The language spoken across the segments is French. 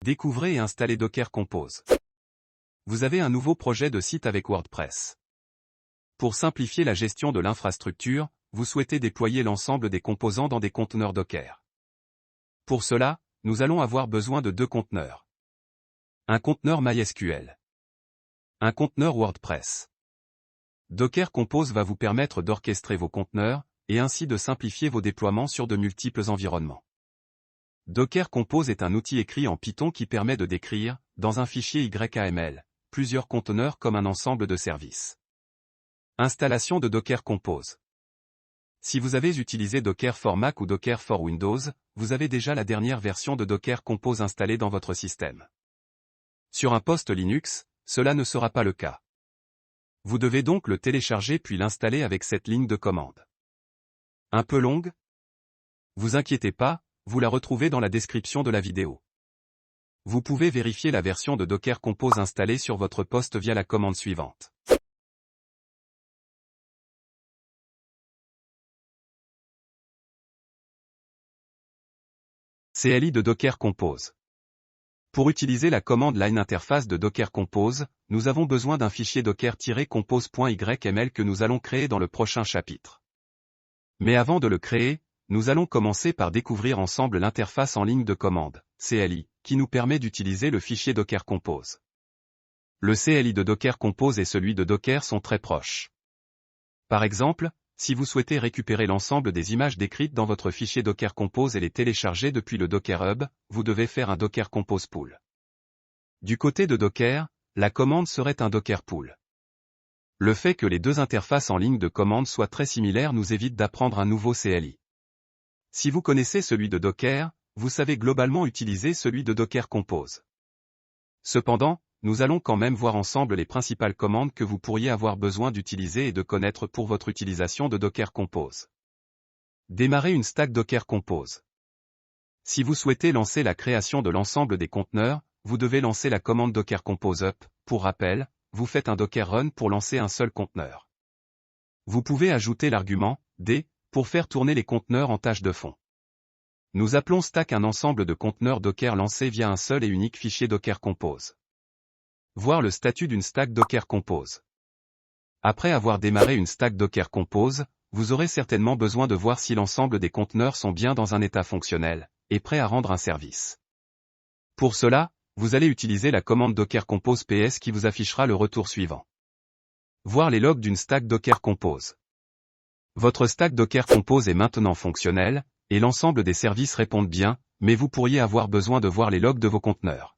Découvrez et installez Docker Compose. Vous avez un nouveau projet de site avec WordPress. Pour simplifier la gestion de l'infrastructure, vous souhaitez déployer l'ensemble des composants dans des conteneurs Docker. Pour cela, nous allons avoir besoin de deux conteneurs. Un conteneur MySQL. Un conteneur WordPress. Docker Compose va vous permettre d'orchestrer vos conteneurs, et ainsi de simplifier vos déploiements sur de multiples environnements. Docker Compose est un outil écrit en Python qui permet de décrire, dans un fichier YAML, plusieurs conteneurs comme un ensemble de services. Installation de Docker Compose. Si vous avez utilisé Docker for Mac ou Docker for Windows, vous avez déjà la dernière version de Docker Compose installée dans votre système. Sur un poste Linux, cela ne sera pas le cas. Vous devez donc le télécharger puis l'installer avec cette ligne de commande. Un peu longue? Vous inquiétez pas, vous la retrouvez dans la description de la vidéo. Vous pouvez vérifier la version de Docker Compose installée sur votre poste via la commande suivante. CLI de Docker Compose. Pour utiliser la commande line interface de Docker Compose, nous avons besoin d'un fichier docker-compose.yml que nous allons créer dans le prochain chapitre. Mais avant de le créer, nous allons commencer par découvrir ensemble l'interface en ligne de commande, CLI, qui nous permet d'utiliser le fichier Docker Compose. Le CLI de Docker Compose et celui de Docker sont très proches. Par exemple, si vous souhaitez récupérer l'ensemble des images décrites dans votre fichier Docker Compose et les télécharger depuis le Docker Hub, vous devez faire un Docker Compose Pool. Du côté de Docker, la commande serait un Docker Pool. Le fait que les deux interfaces en ligne de commande soient très similaires nous évite d'apprendre un nouveau CLI. Si vous connaissez celui de Docker, vous savez globalement utiliser celui de Docker Compose. Cependant, nous allons quand même voir ensemble les principales commandes que vous pourriez avoir besoin d'utiliser et de connaître pour votre utilisation de Docker Compose. Démarrer une stack Docker Compose. Si vous souhaitez lancer la création de l'ensemble des conteneurs, vous devez lancer la commande Docker Compose up. Pour rappel, vous faites un Docker run pour lancer un seul conteneur. Vous pouvez ajouter l'argument D pour faire tourner les conteneurs en tâche de fond. Nous appelons stack un ensemble de conteneurs Docker lancés via un seul et unique fichier Docker Compose. Voir le statut d'une stack Docker Compose. Après avoir démarré une stack Docker Compose, vous aurez certainement besoin de voir si l'ensemble des conteneurs sont bien dans un état fonctionnel, et prêts à rendre un service. Pour cela, vous allez utiliser la commande Docker Compose PS qui vous affichera le retour suivant. Voir les logs d'une stack Docker Compose. Votre stack Docker Compose est maintenant fonctionnelle, et l'ensemble des services répondent bien, mais vous pourriez avoir besoin de voir les logs de vos conteneurs.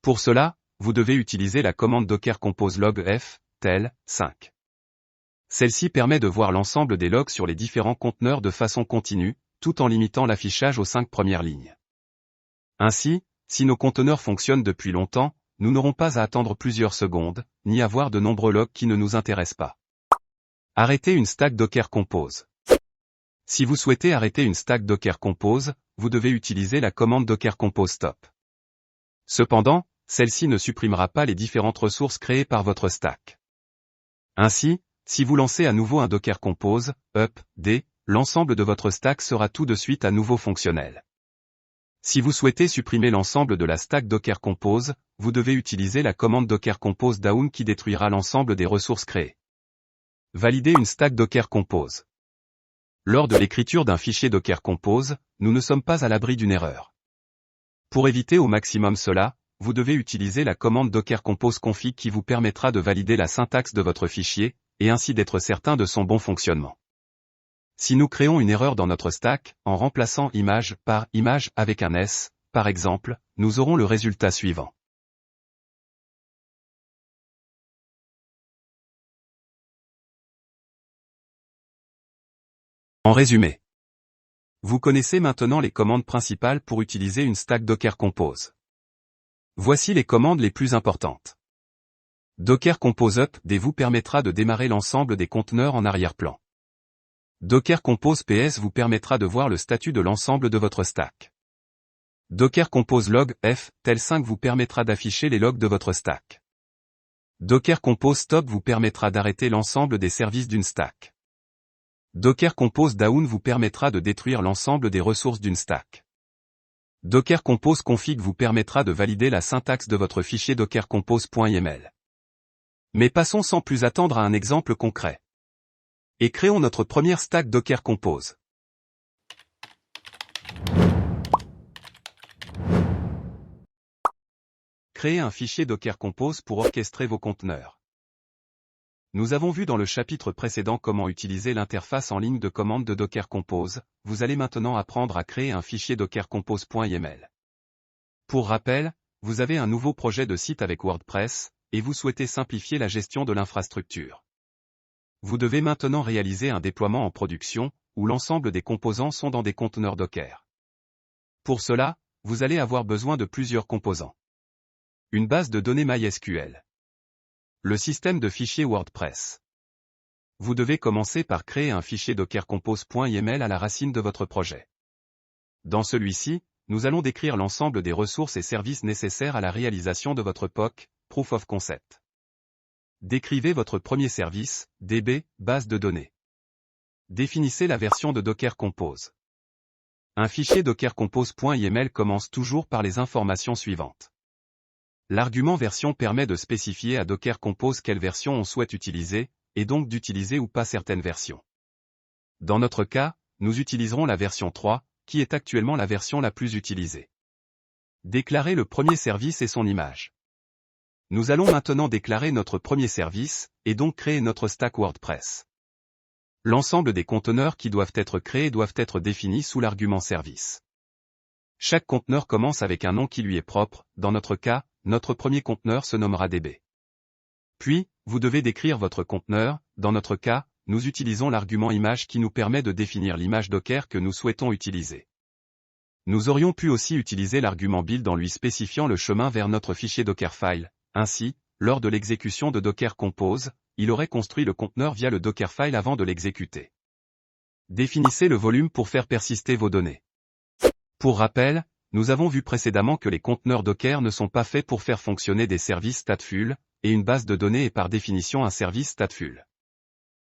Pour cela, vous devez utiliser la commande Docker Compose log f, tel, 5. Celle-ci permet de voir l'ensemble des logs sur les différents conteneurs de façon continue, tout en limitant l'affichage aux 5 premières lignes. Ainsi, si nos conteneurs fonctionnent depuis longtemps, nous n'aurons pas à attendre plusieurs secondes, ni à voir de nombreux logs qui ne nous intéressent pas. Arrêter une stack Docker Compose. Si vous souhaitez arrêter une stack Docker Compose, vous devez utiliser la commande Docker Compose stop. Cependant, celle-ci ne supprimera pas les différentes ressources créées par votre stack. Ainsi, si vous lancez à nouveau un Docker Compose, up, d, l'ensemble de votre stack sera tout de suite à nouveau fonctionnel. Si vous souhaitez supprimer l'ensemble de la stack Docker Compose, vous devez utiliser la commande Docker Compose down qui détruira l'ensemble des ressources créées. Valider une stack Docker Compose. Lors de l'écriture d'un fichier Docker Compose, nous ne sommes pas à l'abri d'une erreur. Pour éviter au maximum cela, vous devez utiliser la commande Docker Compose config qui vous permettra de valider la syntaxe de votre fichier, et ainsi d'être certain de son bon fonctionnement. Si nous créons une erreur dans notre stack, en remplaçant image par image avec un S, par exemple, nous aurons le résultat suivant. En résumé, vous connaissez maintenant les commandes principales pour utiliser une stack Docker Compose. Voici les commandes les plus importantes. Docker Compose up d vous permettra de démarrer l'ensemble des conteneurs en arrière-plan. Docker Compose PS vous permettra de voir le statut de l'ensemble de votre stack. Docker Compose log f, tel 5 vous permettra d'afficher les logs de votre stack. Docker Compose stop vous permettra d'arrêter l'ensemble des services d'une stack. Docker Compose down vous permettra de détruire l'ensemble des ressources d'une stack. Docker Compose config vous permettra de valider la syntaxe de votre fichier dockercompose.yml. Mais passons sans plus attendre à un exemple concret. Et créons notre première stack Docker Compose. Créez un fichier Docker Compose pour orchestrer vos conteneurs. Nous avons vu dans le chapitre précédent comment utiliser l'interface en ligne de commande de Docker Compose. Vous allez maintenant apprendre à créer un fichier dockercompose.yml. Pour rappel, vous avez un nouveau projet de site avec WordPress, et vous souhaitez simplifier la gestion de l'infrastructure. Vous devez maintenant réaliser un déploiement en production, où l'ensemble des composants sont dans des conteneurs Docker. Pour cela, vous allez avoir besoin de plusieurs composants. Une base de données MySQL. Le système de fichiers WordPress. Vous devez commencer par créer un fichier dockercompose.yml à la racine de votre projet. Dans celui-ci, nous allons décrire l'ensemble des ressources et services nécessaires à la réalisation de votre POC, Proof of Concept. Décrivez votre premier service, DB, base de données. Définissez la version de Docker Compose. Un fichier dockercompose.yml commence toujours par les informations suivantes. L'argument version permet de spécifier à Docker Compose quelle version on souhaite utiliser, et donc d'utiliser ou pas certaines versions. Dans notre cas, nous utiliserons la version 3, qui est actuellement la version la plus utilisée. Déclarez le premier service et son image. Nous allons maintenant déclarer notre premier service, et donc créer notre stack WordPress. L'ensemble des conteneurs qui doivent être créés doivent être définis sous l'argument service. Chaque conteneur commence avec un nom qui lui est propre, dans notre cas, notre premier conteneur se nommera DB. Puis, vous devez décrire votre conteneur, dans notre cas, nous utilisons l'argument image qui nous permet de définir l'image Docker que nous souhaitons utiliser. Nous aurions pu aussi utiliser l'argument build en lui spécifiant le chemin vers notre fichier Dockerfile. Ainsi, lors de l'exécution de Docker Compose, il aurait construit le conteneur via le Dockerfile avant de l'exécuter. Définissez le volume pour faire persister vos données. Pour rappel, nous avons vu précédemment que les conteneurs Docker ne sont pas faits pour faire fonctionner des services stateful, et une base de données est par définition un service stateful.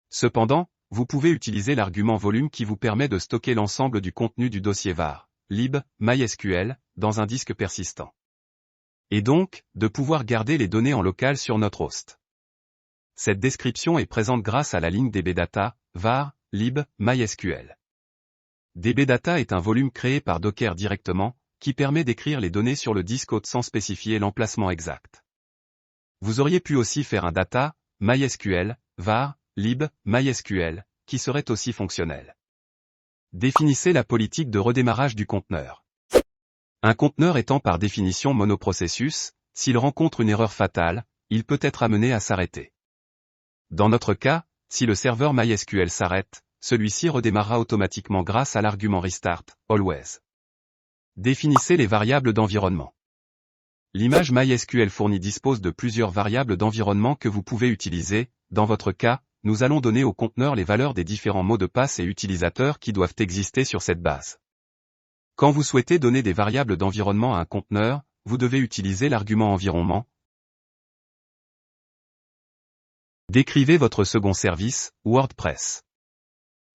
Cependant, vous pouvez utiliser l'argument volume qui vous permet de stocker l'ensemble du contenu du dossier var, lib, MySQL, dans un disque persistant. Et donc, de pouvoir garder les données en local sur notre host. Cette description est présente grâce à la ligne dbdata, var, lib, MySQL. dbdata est un volume créé par Docker directement, qui permet d'écrire les données sur le disque hôte sans spécifier l'emplacement exact. Vous auriez pu aussi faire un data, MySQL, var, lib, MySQL, qui serait aussi fonctionnel. Définissez la politique de redémarrage du conteneur. Un conteneur étant par définition monoprocessus, s'il rencontre une erreur fatale, il peut être amené à s'arrêter. Dans notre cas, si le serveur MySQL s'arrête, celui-ci redémarrera automatiquement grâce à l'argument restart, always. Définissez les variables d'environnement. L'image MySQL fournie dispose de plusieurs variables d'environnement que vous pouvez utiliser. Dans votre cas, nous allons donner au conteneur les valeurs des différents mots de passe et utilisateurs qui doivent exister sur cette base. Quand vous souhaitez donner des variables d'environnement à un conteneur, vous devez utiliser l'argument environnement. Décrivez votre second service, WordPress.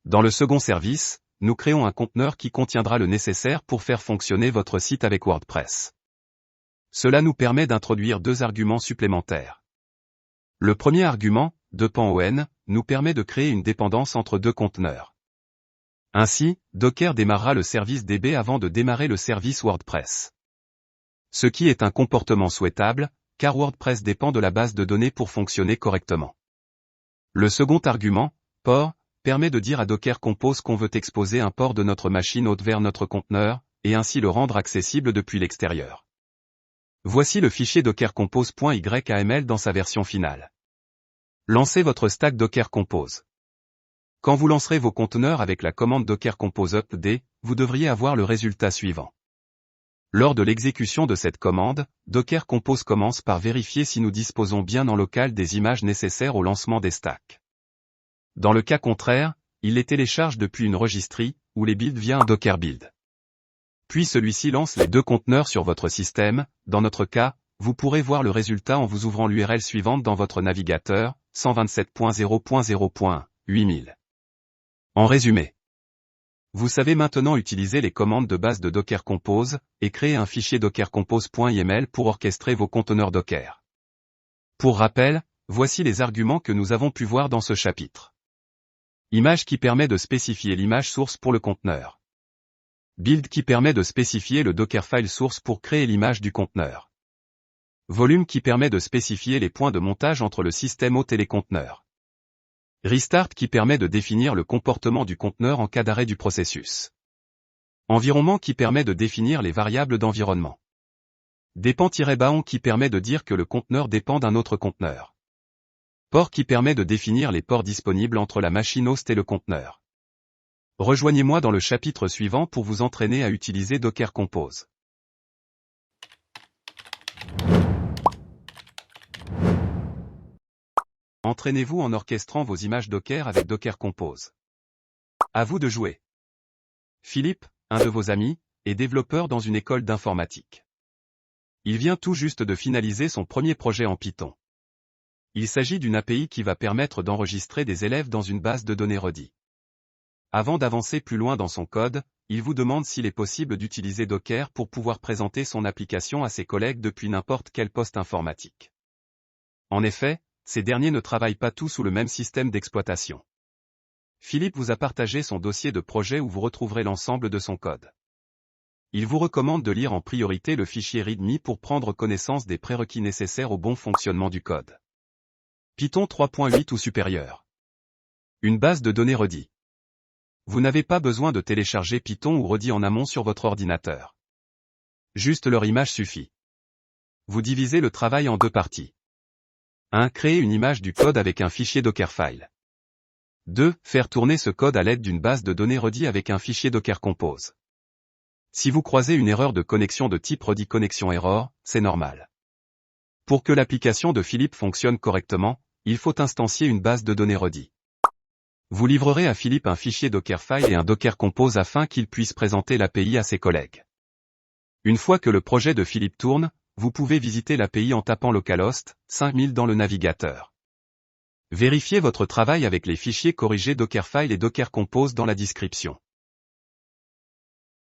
Dans le second service, nous créons un conteneur qui contiendra le nécessaire pour faire fonctionner votre site avec WordPress. Cela nous permet d'introduire deux arguments supplémentaires. Le premier argument, depend-on, nous permet de créer une dépendance entre deux conteneurs. Ainsi, Docker démarrera le service DB avant de démarrer le service WordPress. Ce qui est un comportement souhaitable, car WordPress dépend de la base de données pour fonctionner correctement. Le second argument, port, permet de dire à Docker Compose qu'on veut exposer un port de notre machine hôte vers notre conteneur, et ainsi le rendre accessible depuis l'extérieur. Voici le fichier dockercompose.yml dans sa version finale. Lancez votre stack Docker Compose. Quand vous lancerez vos conteneurs avec la commande Docker Compose upd, vous devriez avoir le résultat suivant. Lors de l'exécution de cette commande, Docker Compose commence par vérifier si nous disposons bien en local des images nécessaires au lancement des stacks. Dans le cas contraire, il les télécharge depuis une registry, ou les build via un Docker build. Puis celui-ci lance les deux conteneurs sur votre système. Dans notre cas, vous pourrez voir le résultat en vous ouvrant l'URL suivante dans votre navigateur, 127.0.0.8000. En résumé, Vous savez maintenant utiliser les commandes de base de Docker Compose, et créer un fichier dockercompose.yml pour orchestrer vos conteneurs Docker. Pour rappel, voici les arguments que nous avons pu voir dans ce chapitre. Image qui permet de spécifier l'image source pour le conteneur. Build qui permet de spécifier le Dockerfile source pour créer l'image du conteneur. Volume qui permet de spécifier les points de montage entre le système hôte et les conteneurs. Restart qui permet de définir le comportement du conteneur en cas d'arrêt du processus. Environnement qui permet de définir les variables d'environnement. Dépend-bound qui permet de dire que le conteneur dépend d'un autre conteneur. Port qui permet de définir les ports disponibles entre la machine host et le conteneur. Rejoignez-moi dans le chapitre suivant pour vous entraîner à utiliser Docker Compose. Entraînez-vous en orchestrant vos images Docker avec Docker Compose. À vous de jouer. Philippe, un de vos amis, est développeur dans une école d'informatique. Il vient tout juste de finaliser son premier projet en Python. Il s'agit d'une API qui va permettre d'enregistrer des élèves dans une base de données Redis. Avant d'avancer plus loin dans son code, il vous demande s'il est possible d'utiliser Docker pour pouvoir présenter son application à ses collègues depuis n'importe quel poste informatique. En effet, ces derniers ne travaillent pas tous sous le même système d'exploitation. Philippe vous a partagé son dossier de projet où vous retrouverez l'ensemble de son code. Il vous recommande de lire en priorité le fichier README pour prendre connaissance des prérequis nécessaires au bon fonctionnement du code. Python 3.8 ou supérieur. Une base de données Redis. Vous n'avez pas besoin de télécharger Python ou Redis en amont sur votre ordinateur. Juste leur image suffit. Vous divisez le travail en deux parties. 1. Créer une image du code avec un fichier Dockerfile. 2. Faire tourner ce code à l'aide d'une base de données Redis avec un fichier Docker Compose. Si vous croisez une erreur de connexion de type Redis connection error, c'est normal. Pour que l'application de Philippe fonctionne correctement, il faut instancier une base de données Redis. Vous livrerez à Philippe un fichier Dockerfile et un Docker Compose afin qu'il puisse présenter l'API à ses collègues. Une fois que le projet de Philippe tourne, vous pouvez visiter l'API en tapant localhost 5000 dans le navigateur. Vérifiez votre travail avec les fichiers corrigés Dockerfile et Docker Compose dans la description.